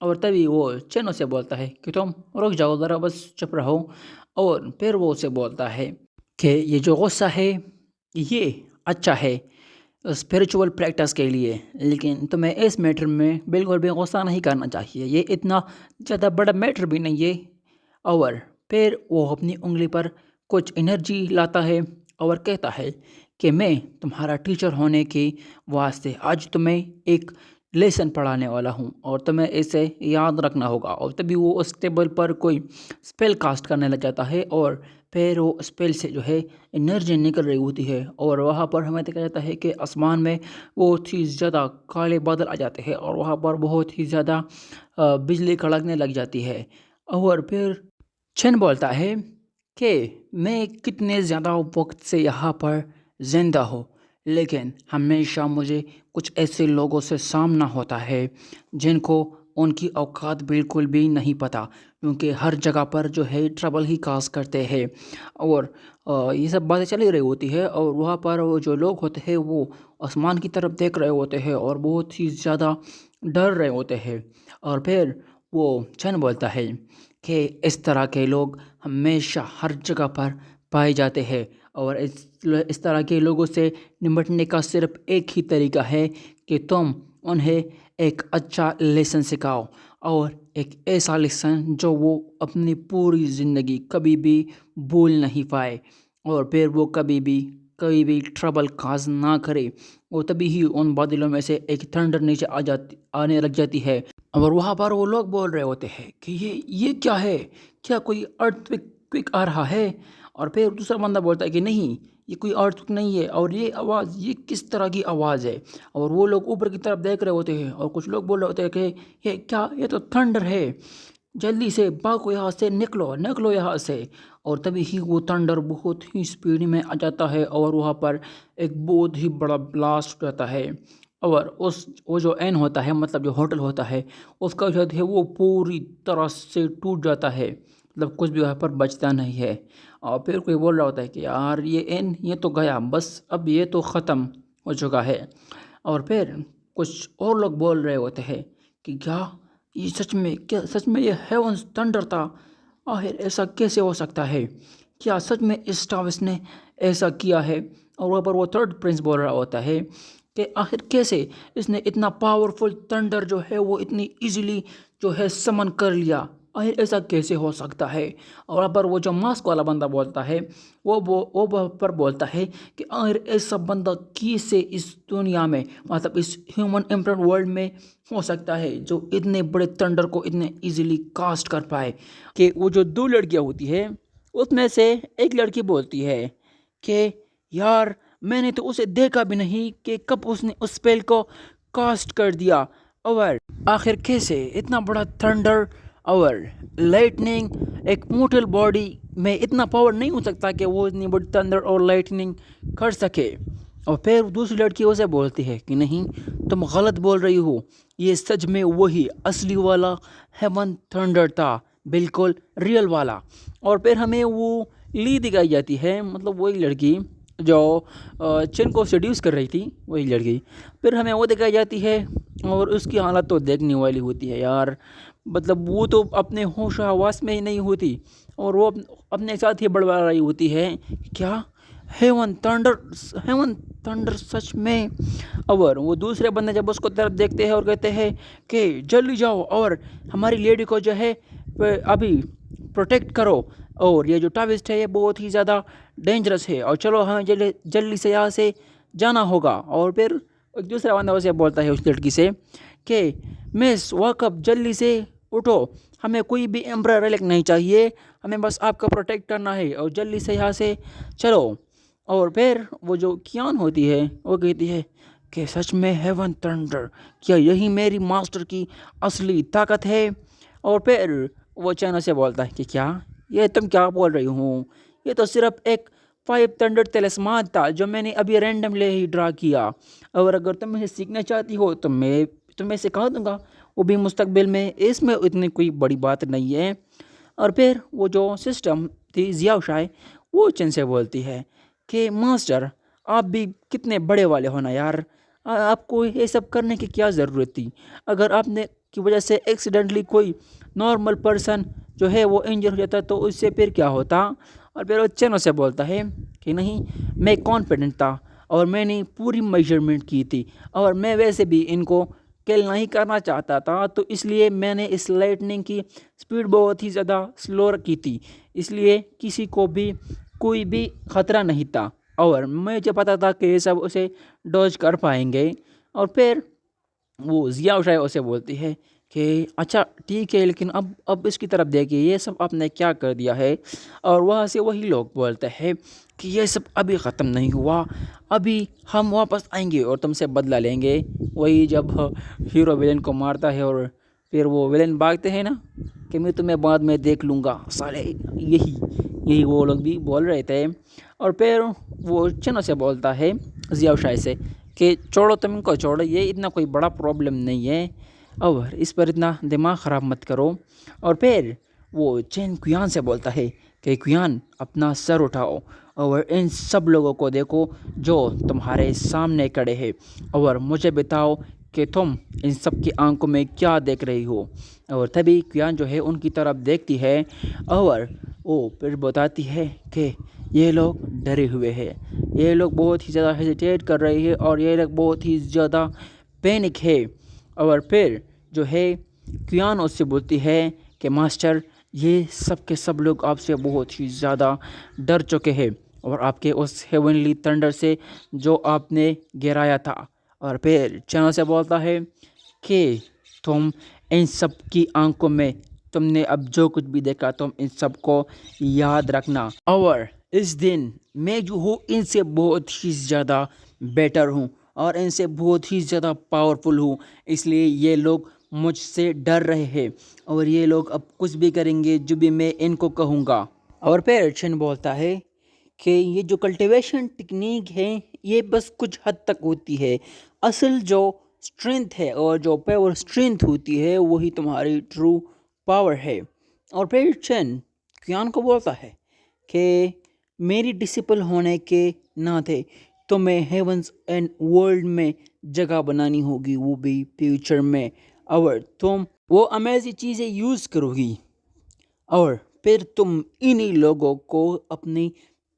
اور تبھی وہ چین سے بولتا ہے کہ تم رک جاؤ ذرا، بس چپ رہو۔ اور پھر وہ اسے بولتا ہے کہ یہ جو غصہ ہے یہ اچھا ہے اسپریچول پریکٹس کے لیے، لیکن تمہیں اس میٹر میں بالکل بھی غصہ نہیں کرنا چاہیے، یہ اتنا زیادہ بڑا میٹر بھی نہیں ہے۔ اور پھر وہ اپنی انگلی پر کچھ انرجی لاتا ہے اور کہتا ہے کہ میں تمہارا ٹیچر ہونے کے واسطے آج تمہیں ایک لیسن پڑھانے والا ہوں اور تمہیں اسے یاد رکھنا ہوگا۔ اور تبھی وہ اس ٹیبل پر کوئی اسپیل کاسٹ کرنے لگ جاتا ہے اور پھر وہ اسپیل سے جو ہے انرجی نکل رہی ہوتی ہے، اور وہاں پر ہمیں دیکھا جاتا ہے کہ آسمان میں بہت ہی زیادہ کالے بادل آ جاتے ہیں اور وہاں پر بہت ہی زیادہ بجلی کڑکنے لگ جاتی ہے۔ اور پھر چین بولتا ہے کہ میں کتنے زیادہ وقت سے یہاں پر زندہ ہوں، لیکن ہمیشہ مجھے کچھ ایسے لوگوں سے سامنا ہوتا ہے جن کو ان کی اوقات بالکل بھی نہیں پتہ، کیونکہ ہر جگہ پر جو ہے ٹربل ہی کاز کرتے ہیں۔ اور یہ سب باتیں چلی رہی ہوتی ہے اور وہاں پر وہ جو لوگ ہوتے ہیں وہ آسمان کی طرف دیکھ رہے ہوتے ہیں اور بہت ہی زیادہ ڈر رہے ہوتے ہیں۔ اور پھر وہ چین بولتا ہے کہ اس طرح کے لوگ ہمیشہ ہر جگہ پر پائے جاتے ہیں، اور اس طرح کے لوگوں سے نمٹنے کا صرف ایک ہی طریقہ ہے کہ تم انہیں ایک اچھا لیسن سکھاؤ، اور ایک ایسا لیسن جو وہ اپنی پوری زندگی کبھی بھی بھول نہیں پائے، اور پھر وہ کبھی بھی ٹربل کاز نہ کرے۔ اور تبھی ہی ان بادلوں میں سے ایک تھنڈر نیچے آنے لگ جاتی ہے، اور وہاں پر وہ لوگ بول رہے ہوتے ہیں کہ یہ کیا ہے، کیا کوئی ارتھ کوئک آ رہا ہے؟ اور پھر دوسرا بندہ بولتا ہے کہ نہیں، یہ کوئی ارتھ نہیں ہے، اور یہ آواز یہ کس طرح کی آواز ہے؟ اور وہ لوگ اوپر کی طرف دیکھ رہے ہوتے ہیں اور کچھ لوگ بول رہے ہوتے ہیں کہ یہ تو تھنڈر ہے، جلدی سے بھاگو یہاں سے، نکلو یہاں سے۔ اور تبھی ہی وہ تھنڈر بہت ہی سپیڈ میں آ جاتا ہے اور وہاں پر ایک بہت ہی بڑا بلاسٹ ہو جاتا ہے، اور وہ جو این ہوتا ہے، مطلب جو ہوٹل ہوتا ہے، اس کا جو ہے وہ پوری طرح سے ٹوٹ جاتا ہے، مطلب کچھ بھی وہاں پر بچتا نہیں ہے۔ اور پھر کوئی بول رہا ہوتا ہے کہ یار یہ تو گیا، بس اب یہ تو ختم ہو چکا ہے۔ اور پھر کچھ اور لوگ بول رہے ہوتے ہیں کہ کیا یہ سچ میں یہ ہیونز تھنڈر تھا؟ آخر ایسا کیسے ہو سکتا ہے؟ کیا سچ میں اس ٹاوس نے ایسا کیا ہے؟ اور وہاں پر وہ تھرڈ پرنس بول رہا ہوتا ہے کہ آخر کیسے اس نے اتنا پاورفل تھنڈر جو ہے وہ اتنی ایزیلی جو ہے سمن کر لیا، آخر ایسا کیسے ہو سکتا ہے؟ اور وہاں پر وہ جو ماسک والا بندہ بولتا ہے وہ پر بولتا ہے کہ آخر ایسا بندہ کیسے اس دنیا میں، مطلب اس ہیومن امپرنٹ ورلڈ میں ہو سکتا ہے جو اتنے بڑے تھنڈر کو اتنے ایزیلی کاسٹ کر پائے؟ کہ وہ جو دو لڑکیاں ہوتی ہے اس میں سے ایک لڑکی بولتی ہے کہ یار میں نے تو اسے دیکھا بھی نہیں کہ کب اس نے اس اسپیل کو کاسٹ کر دیا، اور آخر کیسے اتنا بڑا تھنڈر اور لائٹننگ ایک موٹل باڈی میں اتنا پاور نہیں ہو سکتا کہ وہ اتنی بڑی تھنڈر اور لائٹننگ کر سکے۔ اور پھر دوسری لڑکی اسے بولتی ہے کہ نہیں، تم غلط بول رہی ہو، یہ سچ میں وہی اصلی والا ہیون تھنڈر تھا، بالکل ریئل والا۔ اور پھر ہمیں وہ لی دکھائی جاتی ہے، مطلب وہی لڑکی جو چین کو سیڈیوس کر رہی تھی، وہی لڑکی پھر ہمیں وہ دکھائی جاتی ہے، اور اس کی حالت تو دیکھنے والی ہوتی ہے یار، مطلب وہ تو اپنے ہوش و حواس میں ہی نہیں ہوتی، اور وہ اپنے ساتھ ہی بڑبڑا رہی ہوتی ہے کیا ہیون تھنڈر سچ میں۔ اور وہ دوسرے بندے جب اس کو طرف دیکھتے ہیں اور کہتے ہیں کہ جلدی جاؤ اور ہماری لیڈی کو جو ہے ابھی پروٹیکٹ کرو، اور یہ جو ٹاوسٹ ہے یہ بہت ہی زیادہ ڈینجرس ہے، اور چلو ہمیں جلدی سے یہاں سے جانا ہوگا۔ اور پھر ایک دوسرا بندہ اسے بولتا ہے اس لڑکی سے کہ مس واک اپ، جلدی سے اٹھو، ہمیں کوئی بھی ایمپرر ریلیک نہیں چاہیے، ہمیں بس آپ کا پروٹیکٹ کرنا ہے، اور جلدی سے یہاں سے چلو۔ اور پھر وہ جو کیان ہوتی ہے وہ کہتی ہے کہ سچ میں ہیون تھنڈر، کیا یہی میری ماسٹر کی اصلی طاقت ہے؟ اور پھر وہ چینو سے بولتا ہے کہ کیا یہ تم کیا بول رہی ہوں، یہ تو صرف ایک 5 تھنڈر تلسمان تھا جو میں نے ابھی رینڈملی ہی ڈرا کیا، اور اگر تم اسے سیکھنا چاہتی ہو تو میں تمہیں سکھا دوں گا، وہ بھی مستقبل میں، اس میں اتنی کوئی بڑی بات نہیں ہے۔ اور پھر وہ جو سسٹم تھی زیاو شائے، وہ چین سے بولتی ہے کہ ماسٹر آپ بھی کتنے بڑے والے ہونا یار، آپ کو یہ سب کرنے کی کیا ضرورت تھی؟ اگر آپ نے کی وجہ سے ایکسیڈنٹلی کوئی نارمل پرسن جو ہے وہ انجر ہو جاتا تو اس سے پھر کیا ہوتا؟ اور پھر وہ چینوں سے بولتا ہے کہ نہیں، میں کانفیڈنٹ تھا اور میں نے پوری میجرمنٹ کی تھی، اور میں ویسے بھی ان کو کل نہیں کرنا چاہتا تھا، تو اس لیے میں نے اس لائٹننگ کی سپیڈ بہت ہی زیادہ سلو کی تھی، اس لیے کسی کو بھی کوئی بھی خطرہ نہیں تھا، اور مجھے پتا تھا کہ یہ سب اسے ڈوج کر پائیں گے۔ اور پھر وہ ضیاء شاہ اسے بولتی ہے کہ اچھا ٹھیک ہے، لیکن اب اس کی طرف دیکھیے، یہ سب آپ نے کیا کر دیا ہے؟ اور وہاں سے وہی لوگ بولتے ہیں کہ یہ سب ابھی ختم نہیں ہوا، ابھی ہم واپس آئیں گے اور تم سے بدلہ لیں گے۔ وہی جب ہیرو ویلن کو مارتا ہے اور پھر وہ ویلن بھاگتے ہیں نا کہ میں تمہیں بعد میں دیکھ لوں گا، سالے یہی وہ لوگ بھی بول رہے تھے۔ اور پھر وہ چنوں سے بولتا ہے ضیاء شاہ سے کہ چھوڑو، تم ان کو چھوڑو، یہ اتنا کوئی بڑا پرابلم نہیں ہے، اور اس پر اتنا دماغ خراب مت کرو۔ اور پھر وہ چین کویان سے بولتا ہے کہ کویان، اپنا سر اٹھاؤ اور ان سب لوگوں کو دیکھو جو تمہارے سامنے کھڑے ہیں، اور مجھے بتاؤ کہ تم ان سب کی آنکھوں میں کیا دیکھ رہی ہو۔ اور تبھی کویان جو ہے ان کی طرف دیکھتی ہے اور وہ پھر بتاتی ہے کہ یہ لوگ ڈرے ہوئے ہیں، یہ لوگ بہت ہی زیادہ ہیزیٹیٹ کر رہے ہیں، اور یہ لوگ بہت ہی زیادہ پینک ہے۔ اور پھر جو ہے کویان اس سے بولتی ہے کہ ماسٹر، یہ سب کے سب لوگ آپ سے بہت ہی زیادہ ڈر چکے ہیں، اور آپ کے اس ہیونلی تھنڈر سے جو آپ نے گرایا تھا۔ اور پھر چینوں سے بولتا ہے کہ تم ان سب کی آنکھوں میں تم نے اب جو کچھ بھی دیکھا تم ان سب کو یاد رکھنا، اور اس دن میں جو ہوں ان سے بہت ہی زیادہ بیٹر ہوں اور ان سے بہت ہی زیادہ پاورفل ہوں، اس لیے یہ لوگ مجھ سے ڈر رہے ہیں، اور یہ لوگ اب کچھ بھی کریں گے جو بھی میں ان کو کہوں گا۔ اور پھر چین بولتا ہے کہ یہ جو کلٹیویشن ٹیکنیک ہے یہ بس کچھ حد تک ہوتی ہے، اصل جو اسٹرینتھ ہے اور جو پاور اسٹرینتھ ہوتی ہے وہی تمہاری ٹرو پاور ہے۔ اور پھر چین کیان کو بولتا ہے کہ میری ڈسپل ہونے کے ناطے تمہیں ہیونز اینڈ ورلڈ میں جگہ بنانی ہوگی، وہ بھی فیوچر میں، اور تم وہ امیزنگ چیزیں یوز کرو گی، اور پھر تم انہی لوگوں کو اپنی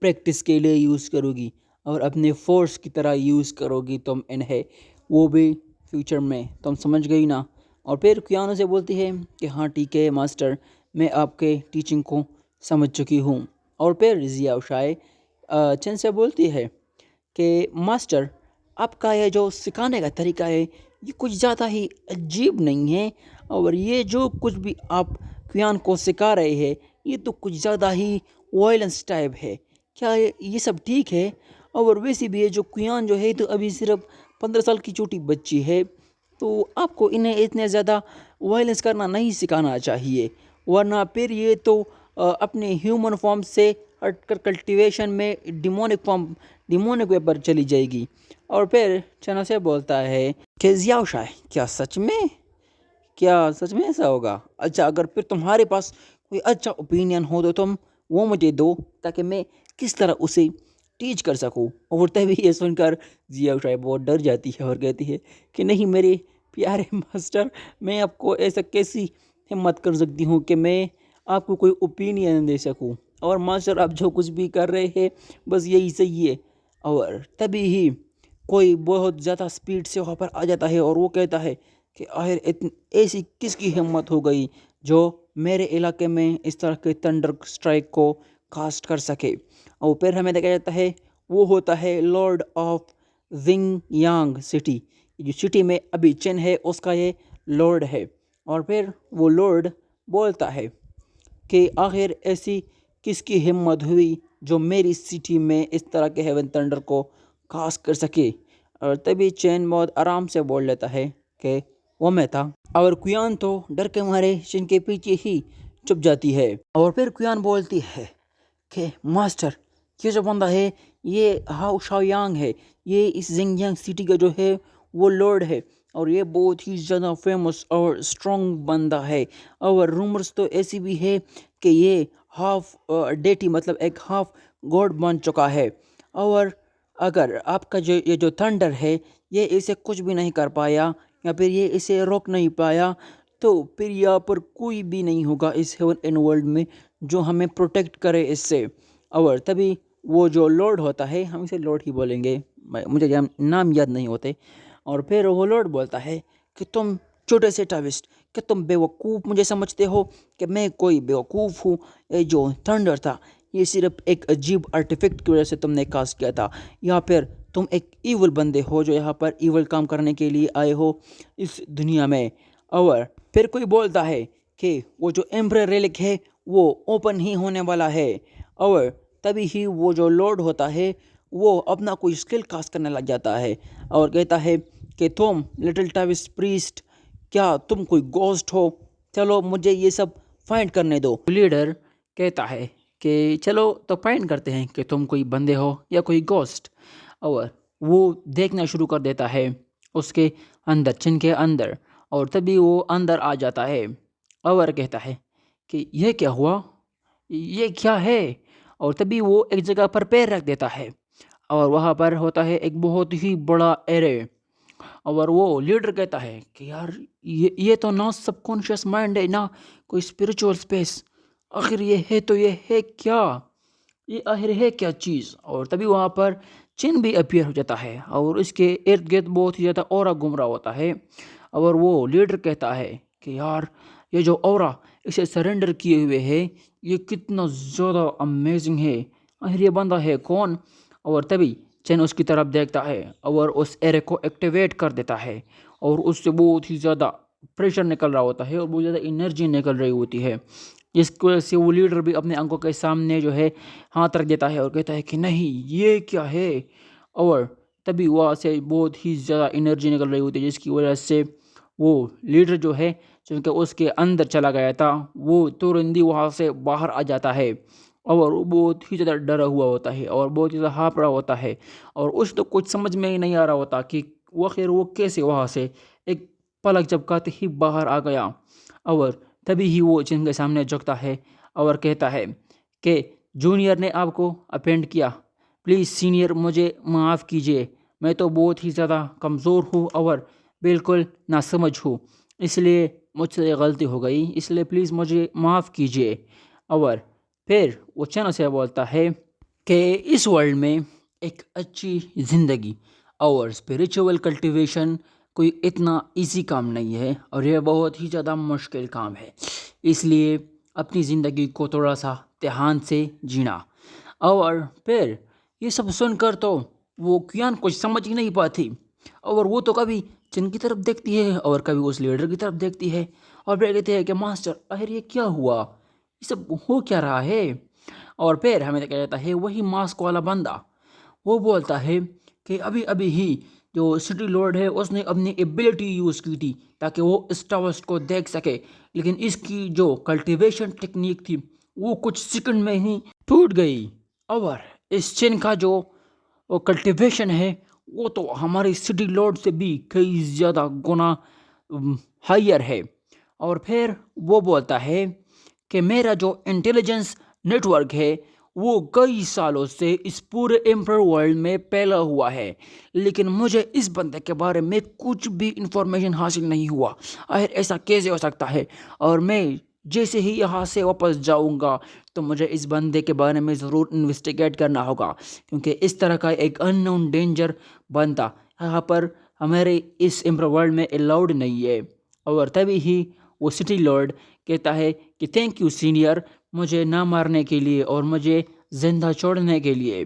پریکٹس کے لیے یوز کرو گی اور اپنے فورس کی طرح یوز کرو گی تم انہیں، وہ بھی فیوچر میں، تم سمجھ گئی نا؟ اور پھر کیانو سے بولتی ہے کہ ہاں ٹھیک ہے ماسٹر، میں آپ کے ٹیچنگ کو سمجھ چکی ہوں۔ اور پھر ضیاء شاہ چین سے بولتی ہے کہ ماسٹر، آپ کا یہ جو سکھانے کا طریقہ ہے یہ کچھ زیادہ ہی عجیب نہیں ہے، اور یہ جو کچھ بھی آپ کویان کو سکھا رہے ہیں یہ تو کچھ زیادہ ہی وائلنس ٹائپ ہے، کیا یہ سب ٹھیک ہے؟ اور ویسے بھی یہ جو کویان جو ہے تو ابھی صرف 15 سال کی چھوٹی بچی ہے، تو آپ کو انہیں اتنے زیادہ وائلنس کرنا نہیں سکھانا چاہیے، ورنہ پھر یہ تو اپنے ہیومن فارم سے ہٹ کر کلٹیویشن میں ڈیمونک وے پر چلی جائے گی۔ اور پھر چنا سے بولتا ہے کہ ضیاء شاہ، کیا سچ میں ایسا ہوگا؟ اچھا، اگر پھر تمہارے پاس کوئی اچھا اوپینین ہو تو تم وہ مجھے دو تاکہ میں کس طرح اسے ٹیچ کر سکوں۔ اور تبھی یہ سن کر ضیاء شاہ بہت ڈر جاتی ہے اور کہتی ہے کہ نہیں میرے پیارے ماسٹر، میں آپ کو ایسا کیسی ہمت کر سکتی ہوں کہ میں آپ کو کوئی اوپینین دے سکوں، اور ماسٹر آپ جو کچھ بھی کر رہے ہیں بس یہی صحیح ہے۔ اور تبھی ہی کوئی بہت زیادہ سپیڈ سے وہاں پر آ جاتا ہے اور وہ کہتا ہے کہ آخر ایسی کس کی ہمت ہو گئی جو میرے علاقے میں اس طرح کے تھنڈر اسٹرائک کو کاسٹ کر سکے۔ اور پھر ہمیں دیکھا جاتا ہے وہ ہوتا ہے لارڈ آف زنگ یانگ سٹی، جو سٹی میں ابھی چین ہے اس کا یہ لارڈ ہے۔ اور پھر وہ لارڈ بولتا ہے کہ آخر ایسی کس کی ہمت ہوئی جو میری سٹی میں اس طرح کے ہیون تھنڈر کو کاسٹ کر سکے۔ اور تبھی چین بہت آرام سے بول لیتا ہے کہ وہ میں تھا، اور کویان تو ڈر کے مارے چین کے پیچھے ہی چھپ جاتی ہے۔ اور پھر کویان بولتی ہے کہ ماسٹر، یہ جو بندہ ہے یہ ہاؤ شاو یانگ ہے، یہ اس زنگ یانگ سٹی کا جو ہے وہ لارڈ ہے، اور یہ بہت ہی زیادہ فیمس اور اسٹرانگ بندہ ہے، اور رومرز تو ایسی بھی ہے کہ یہ ہاف ڈیٹی مطلب ایک ہاف گاڈ بن چکا ہے، اور اگر آپ کا یہ جو تھنڈر ہے یہ اسے کچھ بھی نہیں کر پایا یا پھر یہ اسے روک نہیں پایا، تو پھر یہاں پر کوئی بھی نہیں ہوگا اس ہیون اینڈ ورلڈ میں جو ہمیں پروٹیکٹ کرے اس سے. اور تبھی وہ جو لارڈ ہوتا ہے، ہم اسے لارڈ ہی بولیں گے، مجھے نام یاد نہیں ہوتے. اور پھر وہ لارڈ بولتا ہے کہ تم چھوٹے سے ٹاوسٹ، کہ تم بیوقوف مجھے سمجھتے ہو کہ میں کوئی بیوقوف ہوں. یہ جو تھنڈر تھا یہ صرف ایک عجیب آرٹیفیکٹ کی وجہ سے تم نے کاسٹ کیا تھا، یا پھر تم ایک ایول بندے ہو جو یہاں پر ایول کام کرنے کے لیے آئے ہو اس دنیا میں. اور پھر کوئی بولتا ہے کہ وہ جو ایمپرر ریلک ہے وہ اوپن ہی ہونے والا ہے. اور تبھی ہی وہ جو لارڈ ہوتا ہے وہ اپنا کوئی اسکل کاسٹ کرنے لگ جاتا ہے اور کہتا ہے کہ تم لٹل ٹاوس پریسٹ، کیا تم کوئی گوسٹ ہو؟ چلو مجھے یہ سب فائنڈ کرنے دو. لیڈر کہتا ہے کہ چلو تو فائنڈ کرتے ہیں کہ تم کوئی بندے ہو یا کوئی گوسٹ. اور وہ دیکھنا شروع کر دیتا ہے اس کے اندر، چن کے اندر. اور تبھی وہ اندر آ جاتا ہے اور کہتا ہے کہ یہ کیا ہوا، یہ کیا ہے. اور تبھی وہ ایک جگہ پر پیر رکھ دیتا ہے اور وہاں پر ہوتا ہے ایک بہت ہی بڑا ایرے. اور وہ لیڈر کہتا ہے کہ یار یہ تو نہ سب کانشیس مائنڈ ہے نہ کوئی اسپریچول اسپیس، آخر یہ ہے تو یہ ہے کیا، یہ آخر ہے کیا چیز. اور تبھی وہاں پر چین بھی اپیئر ہو جاتا ہے اور اس کے ارد گرد بہت ہی زیادہ اورا گھوم رہا ہوتا ہے. اور وہ لیڈر کہتا ہے کہ یار یہ جو اورا اسے سرنڈر کیے ہوئے ہے یہ کتنا زیادہ امیزنگ ہے، آخر یہ بندہ ہے کون. اور تبھی چین اس کی طرف دیکھتا ہے اور اس ایرے کو ایکٹیویٹ کر دیتا ہے اور اس سے بہت ہی زیادہ پریشر نکل رہا ہوتا ہے اور بہت زیادہ انرجی نکل رہی ہوتی ہے، جس کی وجہ سے وہ لیڈر بھی اپنے آنکھوں کے سامنے جو ہے ہاتھ رکھ دیتا ہے اور کہتا ہے کہ نہیں یہ کیا ہے. اور تبھی وہاں سے بہت ہی زیادہ انرجی نکل رہی ہوتی ہے جس کی وجہ سے وہ لیڈر جو ہے چونکہ اس کے اندر چلا گیا تھا وہ تورندی وہاں سے باہر آ جاتا ہے اور وہ بہت ہی زیادہ ڈرا ہوا ہوتا ہے اور بہت ہی زیادہ ہانپ رہا ہوتا ہے. اور اس تو کچھ سمجھ میں ہی نہیں آ رہا ہوتا کہ وہ خیر وہ کیسے وہاں سے ایک پلک جھپکاتے ہی باہر آ گیا. اور تبھی ہی وہ جن کے سامنے جھکتا ہے اور کہتا ہے کہ جونیئر نے آپ کو اپینڈ کیا، پلیز سینئر مجھے معاف کیجیے، میں تو بہت ہی زیادہ کمزور ہوں اور بالکل ناسمجھ ہوں، اس لیے مجھ سے غلطی ہو گئی، اس لیے پلیز مجھے معاف کیجیے. اور پھر وہ چینو سے بولتا ہے کہ اس ورلڈ میں ایک اچھی زندگی اور اسپریچول کلٹیویشن کوئی اتنا ایزی کام نہیں ہے اور یہ بہت ہی زیادہ مشکل کام ہے، اس لیے اپنی زندگی کو تھوڑا سا دھیان سے جینا. اور پھر یہ سب سن کر تو وہ کیان کچھ سمجھ ہی نہیں پاتی اور وہ تو کبھی چن کی طرف دیکھتی ہے اور کبھی اس لیڈر کی طرف دیکھتی ہے اور پھر کہتے ہیں کہ ماسٹر آخر یہ کیا ہوا، یہ سب ہو کیا رہا ہے. اور پھر ہمیں کہا جاتا ہے وہی ماسک والا بندہ، وہ بولتا ہے کہ ابھی ابھی ہی جو سٹی لارڈ ہے اس نے اپنی ایبلٹی یوز کی تھی تاکہ وہ اس ٹاورس کو دیکھ سکے، لیکن اس کی جو کلٹیویشن ٹیکنیک تھی وہ کچھ سیکنڈ میں ہی ٹوٹ گئی. اور اس چین کا جو کلٹیویشن ہے وہ تو ہماری سٹی لارڈ سے بھی کئی زیادہ گنا ہائر ہے. اور پھر وہ بولتا ہے کہ میرا جو انٹیلیجنس نیٹ ورک ہے وہ کئی سالوں سے اس پورے ایمپرر ورلڈ میں پھیلا ہوا ہے، لیکن مجھے اس بندے کے بارے میں کچھ بھی انفارمیشن حاصل نہیں ہوا، آخر ایسا کیسے ہو سکتا ہے. اور میں جیسے ہی یہاں سے واپس جاؤں گا تو مجھے اس بندے کے بارے میں ضرور انویسٹیگیٹ کرنا ہوگا کیونکہ اس طرح کا ایک ان نون ڈینجر بندہ یہاں پر ہمارے اس ایمپرر ورلڈ میں الاؤڈ نہیں ہے. اور تبھی ہی وہ سٹی لارڈ کہتا ہے کہ تھینک یو سینئر مجھے نہ مارنے کے لیے اور مجھے زندہ چھوڑنے کے لیے.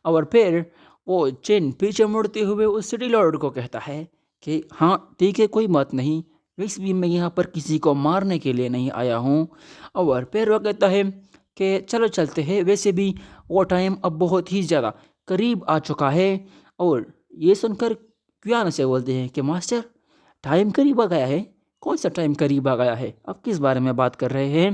اور پھر وہ چین پیچھے مڑتے ہوئے اس سٹی لارڈ کو کہتا ہے کہ ہاں ٹھیک ہے کوئی بات نہیں، ویسے بھی میں یہاں پر کسی کو مارنے کے لیے نہیں آیا ہوں. اور پھر وہ کہتا ہے کہ چلو چلتے ہیں، ویسے بھی وہ ٹائم اب بہت ہی زیادہ قریب آ چکا ہے. اور یہ سن کر کیان سے بولتے ہیں کہ ماسٹر ٹائم قریب آ گیا ہے، کون سا ٹائم قریب آ گیا ہے، آپ کس بارے میں بات کر رہے ہیں.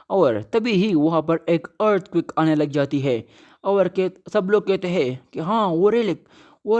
اور تبھی ہی وہاں پر ایک ارتھ کوئک آنے لگ جاتی ہے اور کہ سب لوگ کہتے ہیں کہ ہاں وہ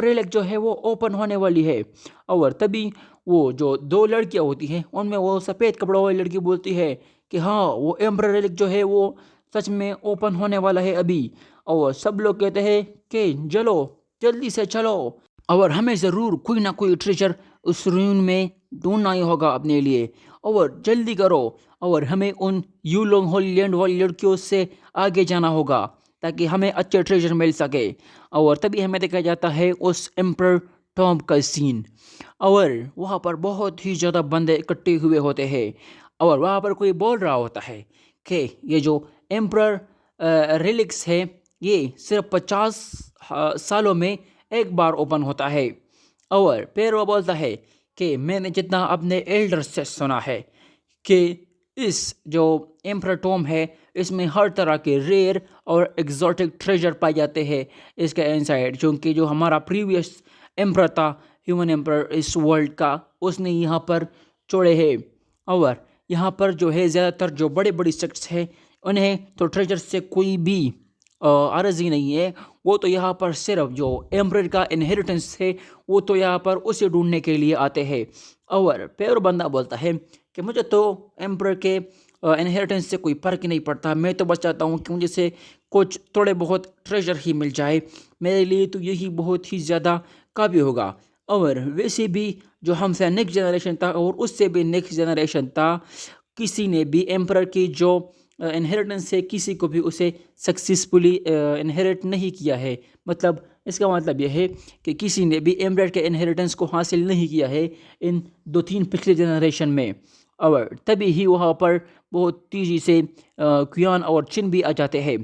ریلک جو ہے وہ اوپن ہونے والی ہے. اور تبھی وہ جو دو لڑکیاں ہوتی ہیں ان میں وہ سفید کپڑوں والی لڑکی بولتی ہے کہ ہاں وہ ایمپرر ریلک جو ہے وہ سچ میں اوپن ہونے والا ہے ابھی. اور سب لوگ کہتے ہیں کہ چلو جلدی سے چلو اور ہمیں ضرور کوئی نہ کوئی ٹریجر اس روم میں ڈھونڈنا ہی ہوگا اپنے لیے، اور جلدی کرو، اور ہمیں ان یو لونگ ہولی لینڈ والی لڑکیوں سے آگے جانا ہوگا تاکہ ہمیں اچھے ٹریجر مل سکے۔ اور تبھی ہمیں دیکھا جاتا ہے اس ایمپرر ٹام کا سین، اور وہاں پر بہت ہی زیادہ بندے اکٹھے ہوئے ہوتے ہیں، اور وہاں پر کوئی بول رہا ہوتا ہے کہ یہ جو ایمپرر ریلکس ہے یہ صرف 50 سالوں میں ایک بار اوپن ہوتا ہے۔ اور پھر وہ بولتا ہے کہ میں نے جتنا اپنے ایلڈر سے سنا ہے کہ اس جو ایمپرر ٹوم ہے اس میں ہر طرح کے ریئر اور ایگزوٹک ٹریجر پائے جاتے ہیں اس کے انسائڈ، چونکہ جو ہمارا پریویس ایمپرر تھا، ہیومن ایمپرر اس ورلڈ کا، اس نے یہاں پر چھوڑے ہیں، اور یہاں پر جو ہے زیادہ تر جو بڑے بڑی سیکٹس ہیں انہیں تو ٹریجر سے کوئی بھی عرضی نہیں ہے، وہ تو یہاں پر صرف جو ایمپرر کا انہیریٹنس ہے وہ تو یہاں پر اسے ڈھونڈنے کے لیے آتے ہیں۔ اور پھر بندہ بولتا ہے کہ مجھے تو ایمپرر کے انہیریٹنس سے کوئی فرق نہیں پڑتا، میں تو بس چاہتا ہوں کہ مجھے سے کچھ تھوڑے بہت ٹریجر ہی مل جائے، میرے لیے تو یہی بہت ہی زیادہ کافی ہوگا۔ اور ویسے بھی جو ہم سے نیکسٹ جنریشن تھا اور اس سے بھی نیکسٹ جنریشن تھا، کسی نے بھی ایمپرر کی جو انہیریٹنس ہے کسی کو بھی اسے سکسیسفلی انہیریٹ نہیں کیا ہے، مطلب اس کا مطلب یہ ہے کہ کسی نے بھی ایمپرر کے انہیریٹنس کو حاصل نہیں کیا ہے ان 2-3 پچھلے جنریشن میں۔ اور تبھی ہی وہاں پر بہت تیزی سے کیان اور چن بھی آ جاتے ہیں،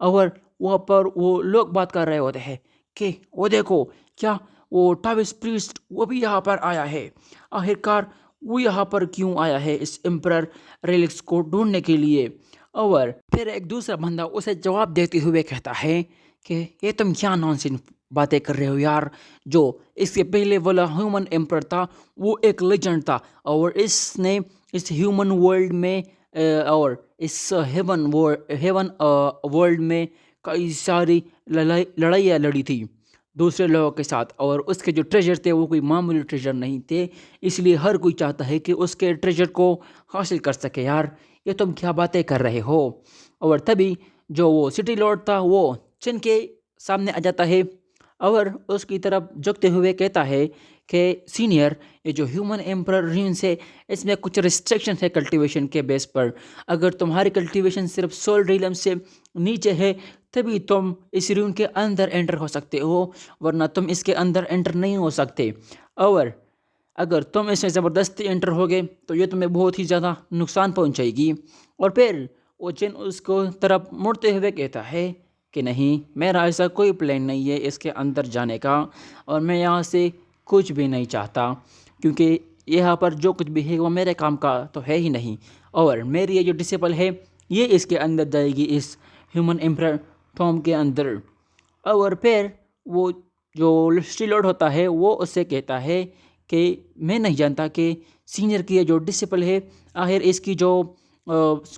اور وہاں پر وہ لوگ بات کر رہے ہوتے ہیں کہ وہ دیکھو کیا وہ ٹاوس پریسٹ وہ بھی یہاں پر آیا ہے، آخرکار وہ یہاں پر کیوں آیا ہے اس ایمپرر ریلکس کو ڈھونڈنے کے لیے۔ اور پھر ایک دوسرا بندہ اسے جواب دیتے ہوئے کہتا ہے کہ یہ تم کیا نانسینس باتیں کر رہے ہو یار، جو اس کے پہلے والا ہیومن ایمپرر تھا وہ ایک لیجنڈ تھا، اور اس نے اس ہیومن ورلڈ میں اور اس ہیون ورلڈ میں کئی ساری لڑائیاں لڑی تھی دوسرے لوگوں کے ساتھ، اور اس کے جو ٹریجر تھے وہ کوئی معمولی ٹریجر نہیں تھے، اس لیے ہر کوئی چاہتا ہے کہ اس کے ٹریجر کو حاصل کر سکے۔ یار یہ تم کیا باتیں کر رہے ہو؟ اور تبھی جو وہ سٹی لارڈ تھا وہ چن کے سامنے آ جاتا ہے اور اس کی طرف جھکتے ہوئے کہتا ہے کہ سینئر، یہ جو ہیومن ایمپرر رینس ہے اس میں کچھ ریسٹرکشن ہے کلٹیویشن کے بیس پر، اگر تمہاری کلٹیویشن صرف سول ریلم سے نیچے ہے تبھی تم اس رون کے اندر انٹر ہو سکتے ہو، ورنہ تم اس کے اندر انٹر نہیں ہو سکتے، اور اگر تم اس میں زبردستی انٹر ہوگے تو یہ تمہیں بہت ہی زیادہ نقصان پہنچائے گی۔ اور پھر وہ چن اس کو طرف مڑتے ہوئے کہتا ہے کہ نہیں، میرا ایسا کوئی پلان نہیں ہے اس کے اندر جانے کا، اور میں یہاں سے کچھ بھی نہیں چاہتا، کیونکہ یہاں پر جو کچھ بھی ہے وہ میرے کام کا تو ہے ہی نہیں، اور میری یہ جو ڈسپل ہے یہ اس کے اندر جائے گی، اس ہیومن ایمپرر ٹام کے اندر۔ اور پھر وہ جو سٹی لارڈ ہوتا ہے وہ اس سے کہتا ہے کہ میں نہیں جانتا کہ سینئر کی یہ جو ڈسپل ہے آخر اس کی جو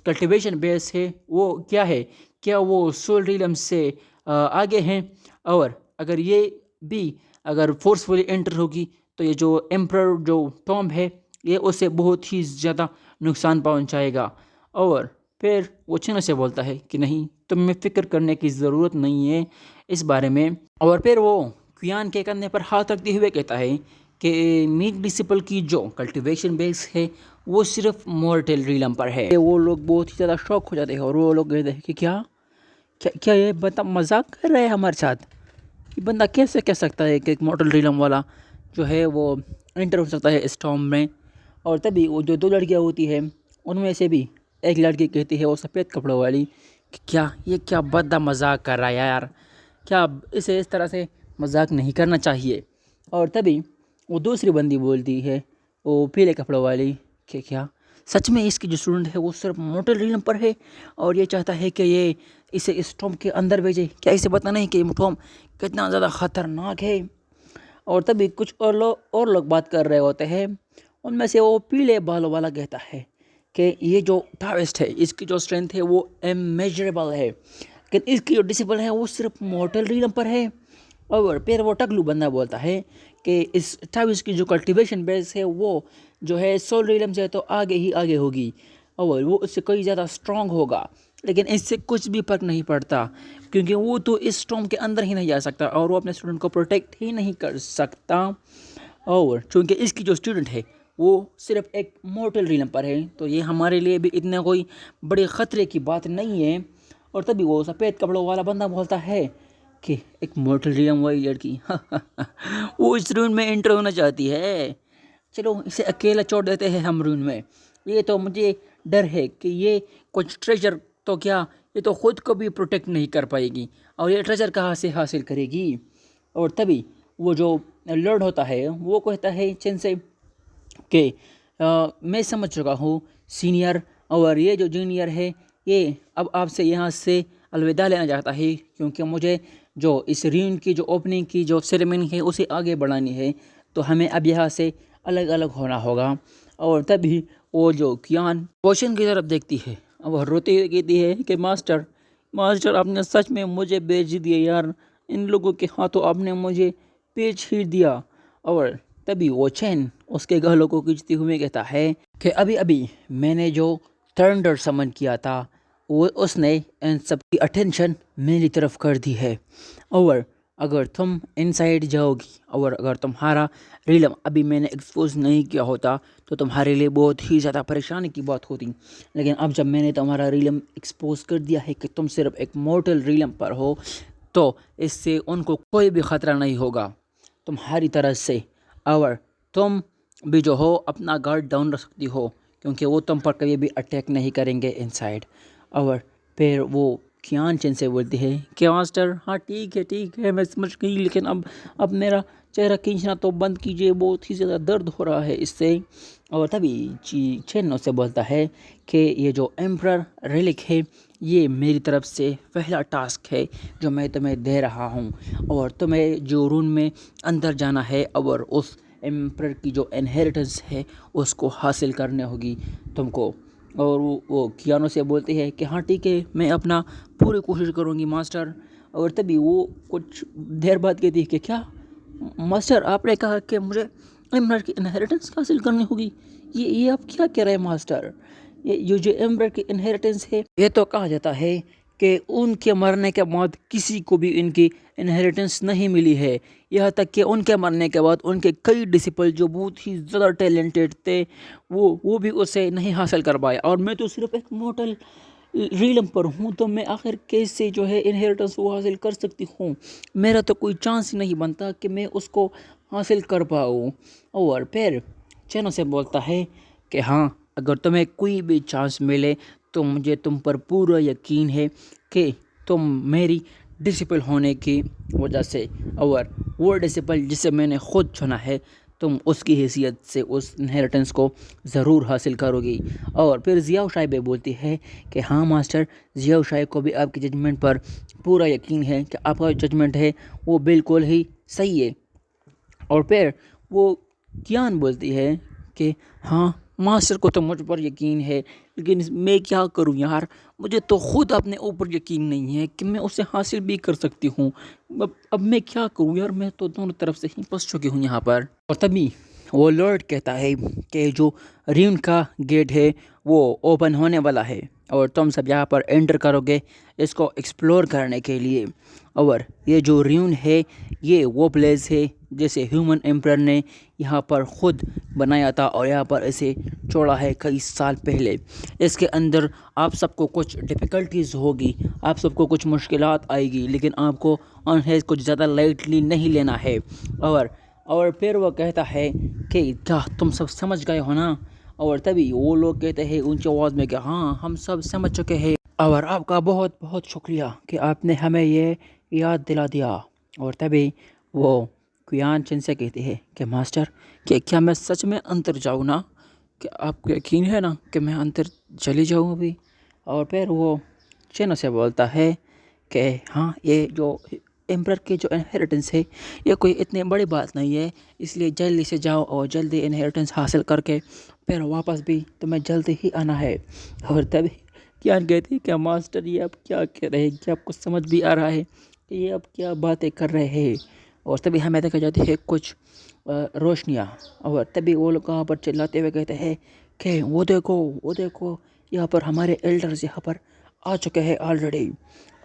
کلٹیویشن بیس ہے وہ کیا ہے، کیا وہ سول ریلم سے آگے ہیں، اور اگر یہ بھی اگر فورسفلی انٹر ہوگی تو یہ جو ایمپرر جو ٹام ہے یہ اسے بہت ہی زیادہ نقصان پہنچائے گا۔ اور پھر وہ چن سے بولتا ہے کہ نہیں، تمہیں فکر کرنے کی ضرورت نہیں ہے اس بارے میں، اور پھر وہ کیان کے کندھے پر ہاتھ رکھتے ہوئے کہتا ہے کہ میک ڈسپل کی جو کلٹیویشن بیس ہے وہ صرف مورٹل ریلم پر ہے۔ وہ لوگ بہت ہی زیادہ شوق ہو جاتے ہیں اور وہ لوگ کہتے ہیں کہ کیا یہ بندہ مذاق کر رہا ہے ہمارے ساتھ، یہ بندہ کیسے کہہ سکتا ہے کہ ایک مورٹل ریلم والا جو ہے وہ انٹر ہو سکتا ہے اس ٹام میں۔ اور تبھی وہ جو 2 لڑکیاں ہوتی ہیں ان میں سے بھی ایک لڑکی کہتی ہے وہ سفید کپڑوں والی کہ یہ کیا بندہ مذاق کر رہا ہے یار، کیا اسے اس طرح سے مذاق نہیں کرنا چاہیے۔ اور تبھی وہ دوسری بندی بولتی ہے وہ پیلے کپڑوں والی کہ کیا سچ میں اس کی جو اسٹوڈنٹ ہے وہ صرف مورٹل ریلم پر ہے اور یہ چاہتا ہے کہ یہ اسے اس ٹام کے اندر بھیجے، کیا اسے پتہ نہیں کہ یہ ٹام کتنا زیادہ خطرناک ہے۔ اور تبھی کچھ اور لوگ بات کر رہے ہوتے ہیں، ان میں سے وہ پیلے بالوں والا کہتا ہے کہ یہ جو ٹاوسٹ ہے اس کی جو اسٹرینتھ ہے وہ امیجریبل ہے، لیکن اس کی جو ڈسپل ہے وہ صرف مورٹل ریلم پر ہے۔ اور پھر وہ ٹگلو بندہ بولتا ہے کہ اس ٹاوس کی جو کلٹیویشن بیس ہے وہ جو ہے سول ریلم سے تو آگے ہی آگے ہوگی، اور وہ اس سے کئی زیادہ اسٹرانگ ہوگا، لیکن اس سے کچھ بھی فرق نہیں پڑتا کیونکہ وہ تو اس ٹام کے اندر ہی نہیں جا سکتا اور وہ اپنے اسٹوڈنٹ کو پروٹیکٹ ہی نہیں کر سکتا۔ اور چونکہ اس کی جو اسٹوڈنٹ ہے وہ صرف ایک مورٹل ریلم پر ہے، تو یہ ہمارے لیے بھی اتنا کوئی بڑے خطرے کی بات نہیں ہے۔ اور تبھی وہ سفید کپڑوں والا بندہ بولتا ہے کہ ایک مورٹل ریلم والی لڑکی وہ اس روم میں انٹر ہونا چاہتی ہے، چلو اسے اکیلا چھوڑ دیتے ہیں ہم روم میں۔ یہ تو مجھے ڈر ہے کہ یہ کچھ ٹریجر تو کیا، یہ تو خود کو بھی پروٹیکٹ نہیں کر پائے گی، اور یہ ٹریجر کہاں سے حاصل کرے گی۔ اور تبھی وہ جو لرڈ ہوتا ہے وہ کہتا ہے چین سے کہ میں سمجھ چکا ہوں سینئر، اور یہ جو جونیئر ہے یہ اب آپ سے یہاں سے الوداع لینا چاہتا ہے، کیونکہ مجھے جو اس ریون کی جو اوپننگ کی جو سیریمنی ہے اسے آگے بڑھانی ہے، تو ہمیں اب یہاں سے الگ الگ ہونا ہوگا۔ اور تبھی وہ جو کیان کوشن کی طرف دیکھتی ہے اور روتے ہوئے کہتی ہے کہ ماسٹر آپ نے سچ میں مجھے بیچ دیا یار، ان لوگوں کے ہاتھوں آپ نے مجھے بیچ ہی دیا۔ اور تبھی وہ چین اس کے گالوں کو کھینچتے ہوئے کہتا ہے کہ ابھی میں نے جو تھنڈر سمن کیا تھا وہ اس نے ان سب کی اٹینشن میری طرف کر دی ہے، اور اگر تم انسائیڈ جاؤ گی اور اگر تمہارا ریلم ابھی میں نے ایکسپوز نہیں کیا ہوتا تو تمہارے لیے بہت ہی زیادہ پریشانی کی بات ہوتی، لیکن اب جب میں نے تمہارا ریلم ایکسپوز کر دیا ہے کہ تم صرف ایک مورٹل ریلم پر ہو، تو اس سے ان کو کوئی بھی خطرہ نہیں ہوگا تمہاری طرف سے، اور تم بھی جو ہو اپنا گارڈ ڈاؤن رکھ سکتی ہو، کیونکہ وہ تم پر کبھی بھی اٹیک نہیں کریں گے انسائیڈ۔ اور پھر وہ کیان چین سے بولتی ہے کہ ماسٹر ہاں ٹھیک ہے میں سمجھ گئی، لیکن اب میرا چہرہ کھینچنا تو بند کیجیے، بہت ہی زیادہ درد ہو رہا ہے اس سے۔ اور تبھی چین اسے بولتا ہے کہ یہ جو ایمپرر ریلک ہے یہ میری طرف سے پہلا ٹاسک ہے جو میں تمہیں دے رہا ہوں، اور تمہیں جو رون میں اندر جانا ہے اور اس ایمپرر کی جو انہیریٹنس ہے اس کو حاصل کرنے ہوگی تم کو۔ اور وہ کیانو سے بولتی ہے کہ ہاں ٹھیک ہے میں اپنا پوری کوشش کروں گی ماسٹر۔ اور تبھی وہ کچھ دیر بعد کہتی ہے کہ کیا ماسٹر آپ نے کہا کہ مجھے ایمپرر کی انہیریٹنس حاصل کرنی ہوگی، یہ آپ کیا کہہ رہے ہیں ماسٹر؟ یہ جو ایمپرر کی انہیریٹنس ہے یہ تو کہا جاتا ہے کہ ان کے مرنے کے بعد کسی کو بھی ان کی انہیریٹنس نہیں ملی ہے، یہاں تک کہ ان کے مرنے کے بعد ان کے کئی ڈسپل جو بہت ہی زیادہ ٹیلنٹڈ تھے وہ بھی اسے نہیں حاصل کر پائے، اور میں تو صرف ایک مورٹل ریلم پر ہوں، تو میں آخر کیسے جو ہے انہیریٹنس وہ حاصل کر سکتی ہوں؟ میرا تو کوئی چانس ہی نہیں بنتا کہ میں اس کو حاصل کر پاؤں۔ اور پھر چینو سے بولتا ہے کہ ہاں اگر تمہیں کوئی بھی چانس ملے تو مجھے تم پر پورا یقین ہے کہ تم میری ڈسپل ہونے کی وجہ سے، اور وہ ڈسپل جسے میں نے خود چنا ہے، تم اس کی حیثیت سے اس انہیریٹنس کو ضرور حاصل کرو گی۔ اور پھر ضیاء شائبے بولتی ہے کہ ہاں ماسٹر، ضیاء شائب کو بھی آپ کی ججمنٹ پر پورا یقین ہے کہ آپ کا ججمنٹ ہے وہ بالکل ہی صحیح ہے۔ اور پھر وہ کیان بولتی ہے کہ ہاں ماسٹر کو تو مجھ پر یقین ہے، لیکن میں کیا کروں یار، مجھے تو خود اپنے اوپر یقین نہیں ہے کہ میں اسے حاصل بھی کر سکتی ہوں، اب میں کیا کروں یار، میں تو دونوں طرف سے ہی پھنس چکی ہوں یہاں پر۔ اور تبھی وہ لارڈ کہتا ہے کہ جو ریون کا گیٹ ہے وہ اوپن ہونے والا ہے، اور تم سب یہاں پر انٹر کرو گے اس کو ایکسپلور کرنے کے لیے، اور یہ جو ریون ہے یہ وہ پلیس ہے جیسے ہیومن ایمپرر نے یہاں پر خود بنایا تھا، اور یہاں پر اسے چھوڑا ہے کئی سال پہلے۔ اس کے اندر آپ سب کو کچھ ڈیفیکلٹیز ہوگی، آپ سب کو کچھ مشکلات آئے گی، لیکن آپ کو انہیں کچھ زیادہ لائٹلی نہیں لینا ہے۔ اور پھر وہ کہتا ہے کہ کیا تم سب سمجھ گئے ہو نا؟ اور تبھی وہ لوگ کہتے ہیں اونچی آواز میں کہ ہاں ہم سب سمجھ چکے ہیں، اور آپ کا بہت بہت شکریہ کہ آپ نے ہمیں یہ یاد دلا دیا۔ اور تبھی وہ کیان چین سے کہتی ہے کہ ماسٹر کہ کیا میں سچ میں اندر جاؤں نا؟ کہ آپ کو یقین ہے نا کہ میں اندر چلی جاؤں ابھی؟ اور پھر وہ چینو سے بولتا ہے کہ ہاں یہ جو ایمپرر کی جو انہیریٹنس ہے یہ کوئی اتنی بڑی بات نہیں ہے، اس لیے جلدی سے جاؤ اور جلدی انہیریٹنس حاصل کر کے پھر واپس بھی تمہیں جلدی ہی آنا ہے۔ اور تبھی کیان کہتی ہے کہ ماسٹر یہ آپ کیا کہہ رہے ہیں، کیا آپ کو سمجھ بھی آ رہا ہے کہ یہ آپ کیا باتیں کر رہے ہیں؟ اور تبھی ہمیں دیکھا جاتی ہے کچھ روشنیاں، اور تبھی وہ لوگ وہاں پر چلاتے ہوئے کہتے ہیں کہ وہ دیکھو یہاں پر ہمارے ایلڈرز یہاں پر آ چکے ہیں آلریڈی۔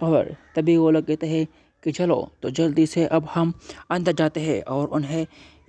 اور تبھی وہ لوگ کہتے ہیں کہ چلو تو جلدی سے اب ہم اندر جاتے ہیں اور انہیں